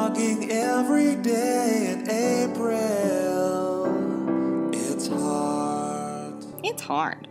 vlogging every day in April. It's hard. It's hard.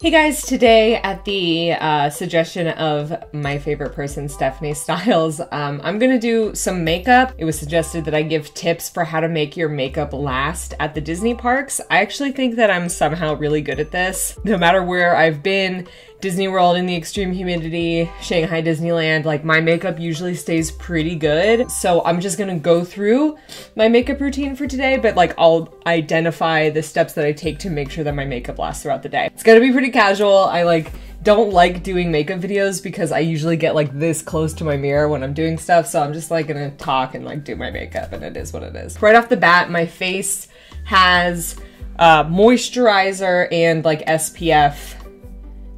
Hey guys, today at the suggestion of my favorite person, Stephanie Styles, I'm gonna do some makeup. It was suggested that I give tips for how to make your makeup last at the Disney parks. I actually think that I'm somehow really good at this. No matter where I've been, Disney World in the extreme humidity, Shanghai Disneyland, like my makeup usually stays pretty good. So I'm just gonna go through my makeup routine for today, but like I'll identify the steps that I take to make sure that my makeup lasts throughout the day. It's gonna be pretty casual. I don't like doing makeup videos because I usually get like this close to my mirror when I'm doing stuff. So I'm just like gonna talk and like do my makeup, and it is what it is. Right off the bat, my face has moisturizer and like SPF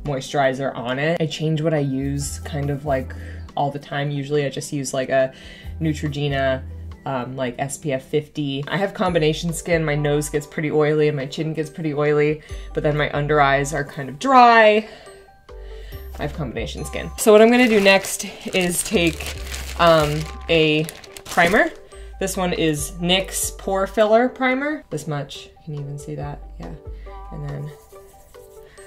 moisturizer on it. I change what I use kind of like all the time. Usually I just use like a Neutrogena like SPF 50. I have combination skin. My nose gets pretty oily and my chin gets pretty oily, but then my under eyes are kind of dry. I have combination skin. So what I'm gonna do next is take a primer. This one is NYX Pore Filler Primer. This much, can you even see that? Yeah. And then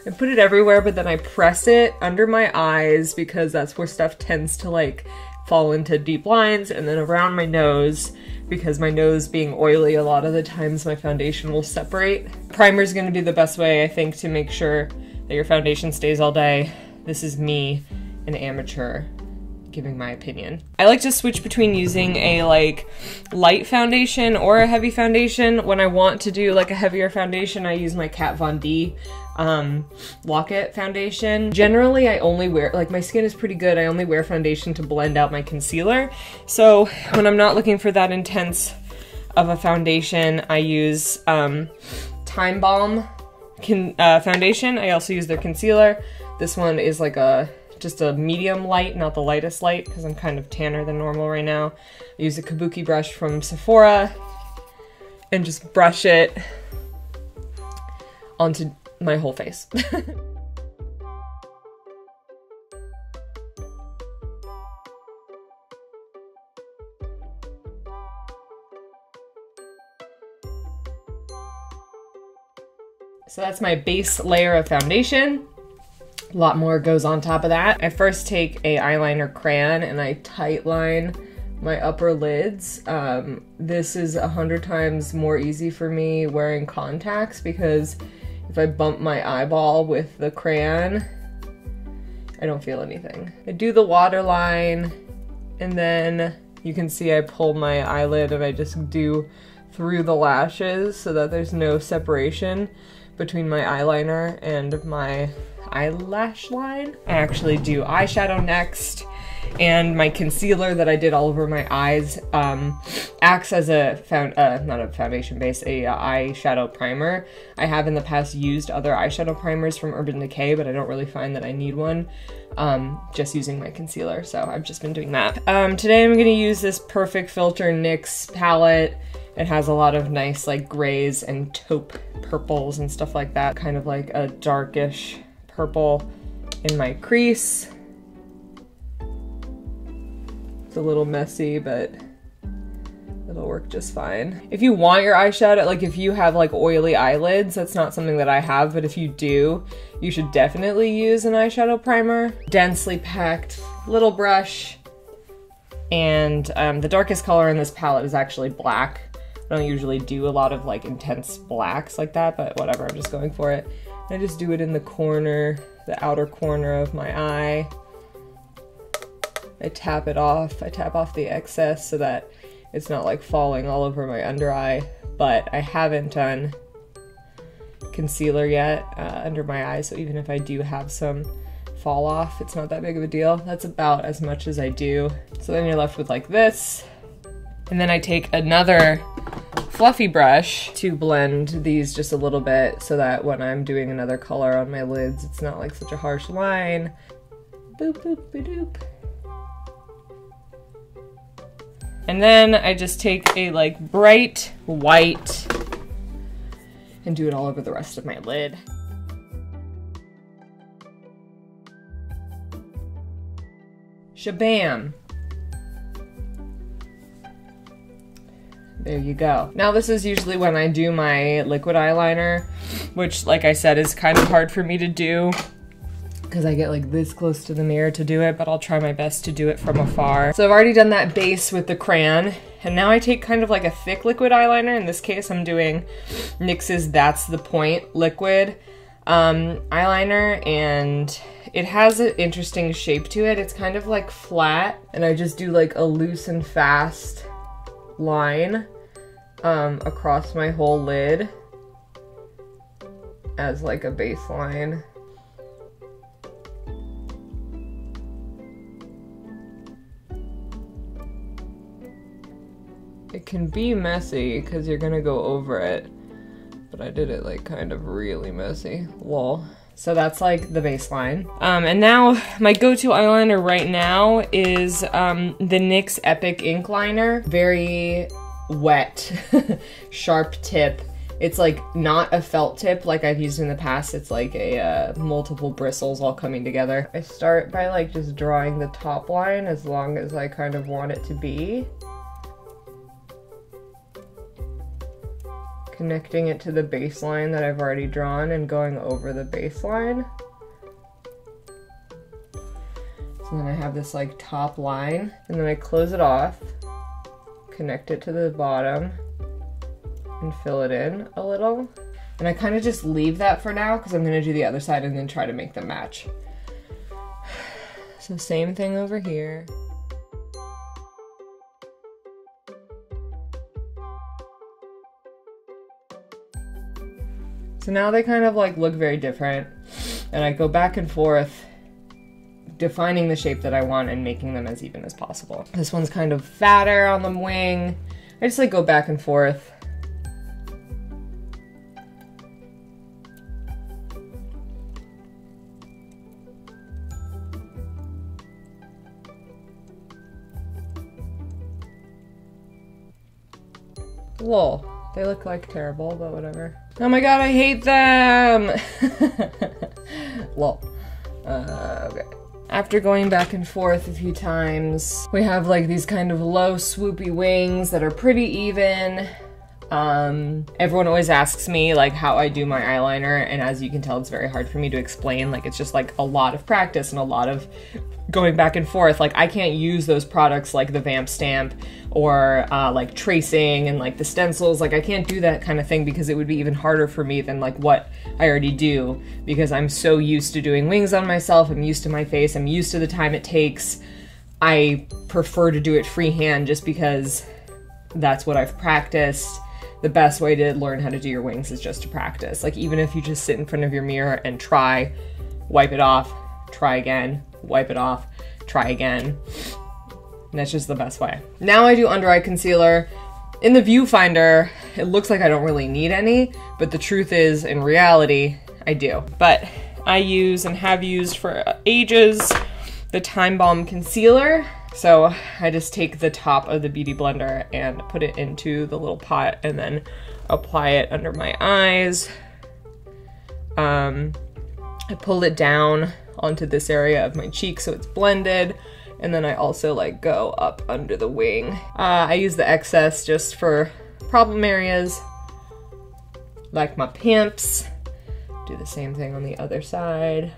I put it everywhere, but then I press it under my eyes because that's where stuff tends to like fall into deep lines, and then around my nose because my nose being oily, a lot of the times my foundation will separate. Primer is going to be the best way, I think, to make sure that your foundation stays all day. This is me, an amateur, giving my opinion. I like to switch between using a like light foundation or a heavy foundation. When I want to do like a heavier foundation, I use my Kat Von D Lock-It foundation. Generally, I only wear, like my skin is pretty good, I only wear foundation to blend out my concealer. So when I'm not looking for that intense of a foundation, I use Time Balm foundation. I also use their concealer. This one is like just a medium light, not the lightest light, because I'm kind of tanner than normal right now. I use a kabuki brush from Sephora and just brush it onto my whole face. So that's my base layer of foundation. A lot more goes on top of that. I first take a eyeliner crayon and I tight line my upper lids. This is 100 times more easy for me wearing contacts because if I bump my eyeball with the crayon, I don't feel anything. I do the waterline, and then you can see I pull my eyelid and I just do through the lashes so that there's no separation between my eyeliner and my eyelash line. I actually do eyeshadow next, and my concealer that I did all over my eyes acts as a not a foundation base, a eyeshadow primer. I have in the past used other eyeshadow primers from Urban Decay, but I don't really find that I need one, just using my concealer, so I've just been doing that. Today I'm gonna use this Perfect Filter NYX palette. It has a lot of nice like grays and taupe purples and stuff like that, kind of like a darkish purple in my crease. It's a little messy, but it'll work just fine. If you want your eyeshadow, like if you have like oily eyelids, that's not something that I have, but if you do, you should definitely use an eyeshadow primer. Densely packed little brush, and the darkest color in this palette is actually black. I don't usually do a lot of like intense blacks like that, but whatever, I'm just going for it. I just do it in the corner, the outer corner of my eye. I tap it off. I tap off the excess so that it's not like falling all over my under eye, but I haven't done concealer yet under my eye, so even if I do have some fall off, it's not that big of a deal. That's about as much as I do. So then you're left with like this. And then I take another fluffy brush to blend these just a little bit so that when I'm doing another color on my lids, it's not like such a harsh line. Boop, boop, ba-doop. And then I just take a like bright white and do it all over the rest of my lid. Shabam! There you go. Now this is usually when I do my liquid eyeliner, which, like I said, is kind of hard for me to do because I get like this close to the mirror to do it, but I'll try my best to do it from afar. So I've already done that base with the crayon, and now I take kind of like a thick liquid eyeliner. In this case, I'm doing NYX's That's the Point liquid eyeliner, and it has an interesting shape to it. It's kind of like flat, and I just do like a loose and fast line across my whole lid as like a baseline. It can be messy because you're gonna go over it, but I did it like kind of really messy. Lol. So that's like the baseline. And now my go-to eyeliner right now is the NYX Epic Ink Liner. Very wet, sharp tip. It's like not a felt tip like I've used in the past. It's like a multiple bristles all coming together. I start by like just drawing the top line as long as I kind of want it to be. Connecting it to the baseline that I've already drawn and going over the baseline. So then I have this like top line, and then I close it off, connect it to the bottom, and fill it in a little. And I kind of just leave that for now because I'm gonna do the other side and then try to make them match. So same thing over here. So now they kind of like look very different, and I go back and forth defining the shape that I want and making them as even as possible. This one's kind of fatter on the wing. I just like go back and forth. Lol. They look like terrible, but whatever. Oh my god, I hate them! Lol. Okay. After going back and forth a few times, we have like these kind of low swoopy wings that are pretty even. Everyone always asks me like how I do my eyeliner, and as you can tell, it's very hard for me to explain. Like, it's just like a lot of practice and a lot of going back and forth. Like, I can't use those products like the Vamp Stamp or like tracing and like the stencils. Like, I can't do that kind of thing because it would be even harder for me than like what I already do, because I'm so used to doing wings on myself. I'm used to my face. I'm used to the time it takes. I prefer to do it freehand just because that's what I've practiced. The best way to learn how to do your wings is just to practice. Like, even if you just sit in front of your mirror and try, wipe it off, try again, wipe it off, try again. And that's just the best way. Now I do under eye concealer. In the viewfinder, it looks like I don't really need any, but the truth is, in reality, I do. But I use and have used for ages the Time Balm Concealer. So I just take the top of the Beauty Blender and put it into the little pot and then apply it under my eyes. I pull it down onto this area of my cheek so it's blended. And then I also like go up under the wing. I use the excess just for problem areas, like my pimps. Do the same thing on the other side.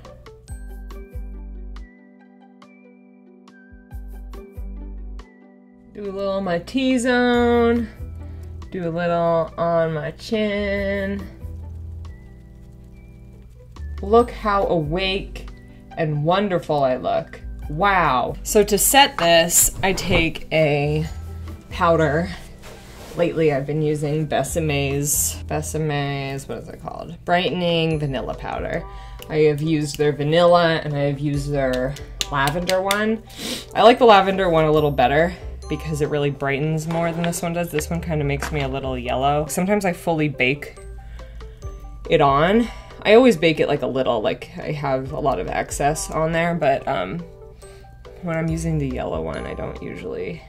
Do a little on my T-zone, do a little on my chin. Look how awake and wonderful I look. Wow. So to set this, I take a powder. Lately I've been using Besame's, what is it called? Brightening Vanilla Powder. I have used their vanilla and I have used their lavender one. I like the lavender one a little better because it really brightens more than this one does. This one kind of makes me a little yellow. Sometimes I fully bake it on. I always bake it like a little, like I have a lot of excess on there, but when I'm using the yellow one, I don't usually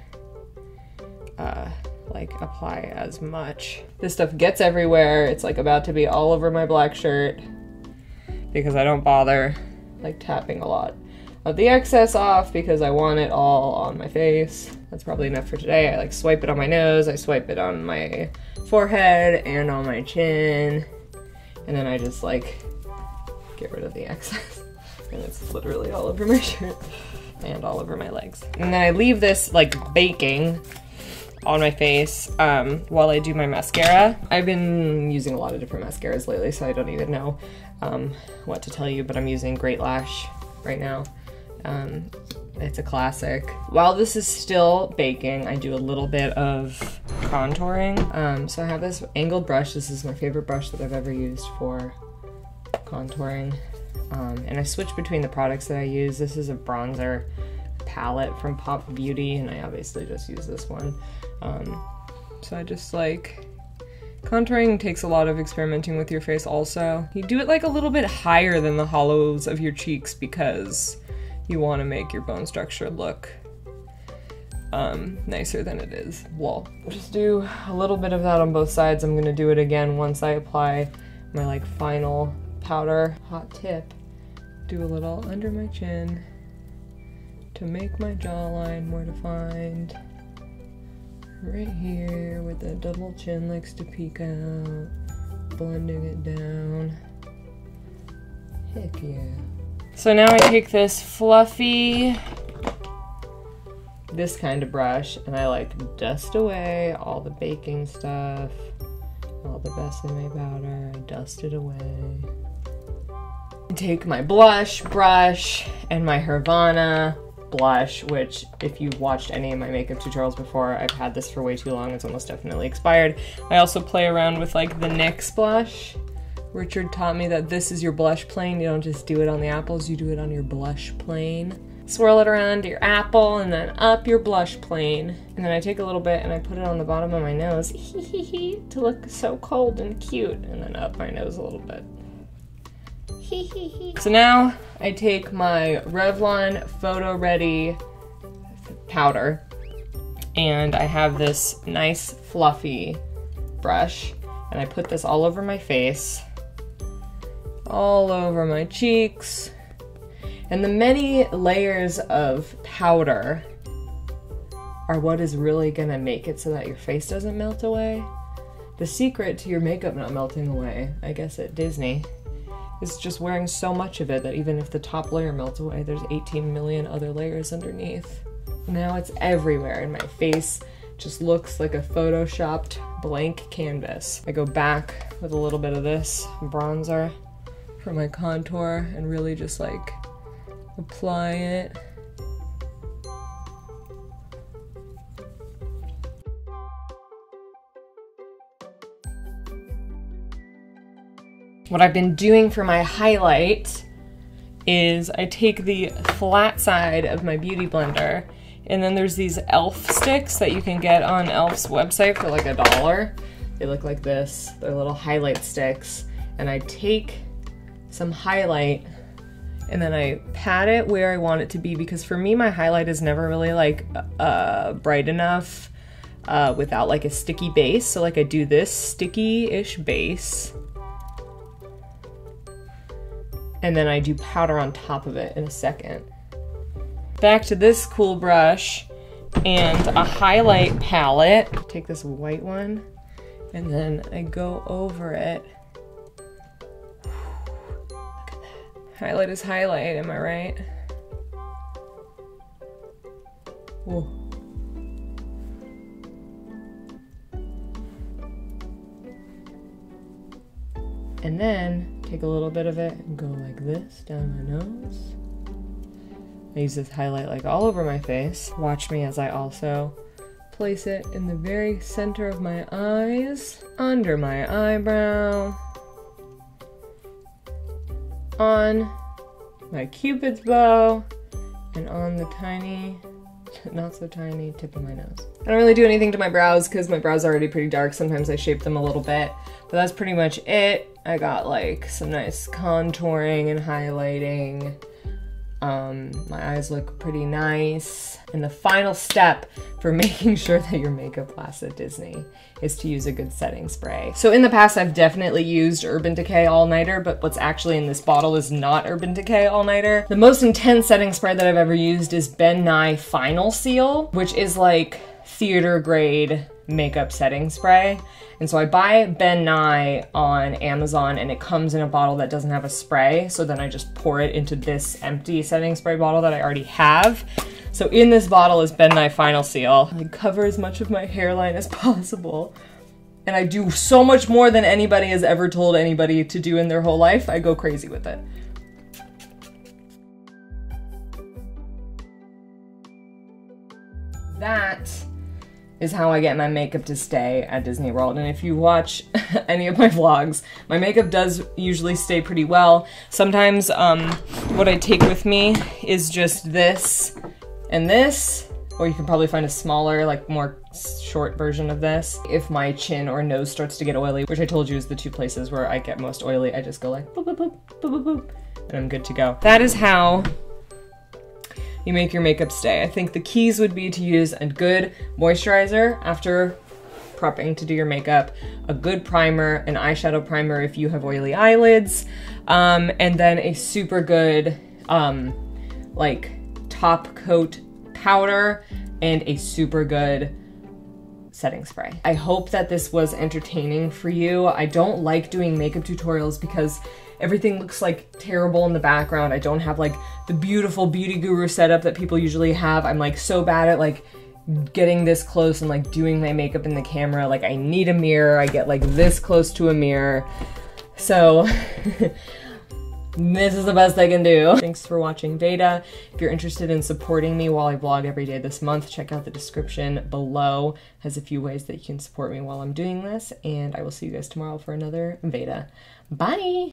like apply as much. This stuff gets everywhere. It's like about to be all over my black shirt because I don't bother like tapping a lot of the excess off because I want it all on my face. That's probably enough for today. I like swipe it on my nose, I swipe it on my forehead and on my chin, and then I just like get rid of the excess. And it's literally all over my shirt and all over my legs. And then I leave this like baking on my face while I do my mascara. I've been using a lot of different mascaras lately, so I don't even know what to tell you, but I'm using Great Lash right now. It's a classic. While this is still baking, I do a little bit of contouring. So I have this angled brush. This is my favorite brush that I've ever used for contouring. And I switch between the products that I use. This is a bronzer palette from Pop Beauty, and I obviously just use this one. So I just like, contouring takes a lot of experimenting with your face also. You do it like a little bit higher than the hollows of your cheeks because you want to make your bone structure look nicer than it is. Well, just do a little bit of that on both sides. I'm gonna do it again once I apply my like final powder. Hot tip, do a little under my chin to make my jawline more defined. Right here where the double chin likes to peek out, blending it down. Heck yeah. So now I take this fluffy, this kind of brush, and I like dust away all the baking stuff, all the Besame powder, I dust it away. Take my blush brush and my Revlon blush, which if you've watched any of my makeup tutorials before, I've had this for way too long, it's almost definitely expired. I also play around with like the NYX blush. Richard taught me that this is your blush plane. You don't just do it on the apples, you do it on your blush plane. Swirl it around your apple and then up your blush plane. And then I take a little bit and I put it on the bottom of my nose to look so cold and cute, and then up my nose a little bit. So now I take my Revlon Photoready powder, and I have this nice fluffy brush, and I put this all over my face, all over my cheeks, and the many layers of powder are what is really gonna make it so that your face doesn't melt away. The secret to your makeup not melting away, I guess at Disney, is just wearing so much of it that even if the top layer melts away, there's 18 million other layers underneath. Now it's everywhere, and my face just looks like a photoshopped blank canvas. I go back with a little bit of this bronzer for my contour and really just like apply it. What I've been doing for my highlight is I take the flat side of my beauty blender, and then there's these e.l.f. sticks that you can get on e.l.f.'s website for like $1. They look like this. They're little highlight sticks. And I take some highlight and then I pat it where I want it to be, because for me my highlight is never really like bright enough without like a sticky base. So like I do this sticky-ish base, and then I do powder on top of it in a second. Back to this cool brush and a highlight palette. Take this white one and then I go over it. Look at that. Highlight is highlight, am I right? Whoa. And then take a little bit of it and go like this down my nose. I use this highlight like all over my face. Watch me as I also place it in the very center of my eyes, under my eyebrow, on my Cupid's bow, and on the tiny, not so tiny, tip of my nose. I don't really do anything to my brows because my brows are already pretty dark. Sometimes I shape them a little bit, but that's pretty much it. I got like some nice contouring and highlighting My eyes look pretty nice. And the final step for making sure that your makeup lasts at Disney is to use a good setting spray. So in the past, I've definitely used Urban Decay All Nighter, but what's actually in this bottle is not Urban Decay All Nighter. The most intense setting spray that I've ever used is Nye Final Seal, which is like theater grade makeup setting spray. And so I buy Nye on Amazon and it comes in a bottle that doesn't have a spray. So then I just pour it into this empty setting spray bottle that I already have. So in this bottle is Nye Final Seal. I cover as much of my hairline as possible. And I do so much more than anybody has ever told anybody to do in their whole life. I go crazy with it. That is how I get my makeup to stay at Disney World. And if you watch any of my vlogs, my makeup does usually stay pretty well. Sometimes what I take with me is just this and this, or you can probably find a smaller, like more short version of this. If my chin or nose starts to get oily, which I told you is the two places where I get most oily, I just go like boop, boop, boop, boop, boop, boop, and I'm good to go. That is how you make your makeup stay. I think the keys would be to use a good moisturizer after prepping to do your makeup, a good primer, an eyeshadow primer if you have oily eyelids, and then a super good like top coat powder and a super good setting spray. I hope that this was entertaining for you. I don't like doing makeup tutorials because everything looks like terrible in the background. I don't have like the beautiful beauty guru setup that people usually have. I'm like so bad at like getting this close and like doing my makeup in the camera. Like I need a mirror. I get like this close to a mirror. So this is the best I can do. Thanks for watching Veda. If you're interested in supporting me while I vlog every day this month, check out the description below. It has a few ways that you can support me while I'm doing this, and I will see you guys tomorrow for another Veda. Bye!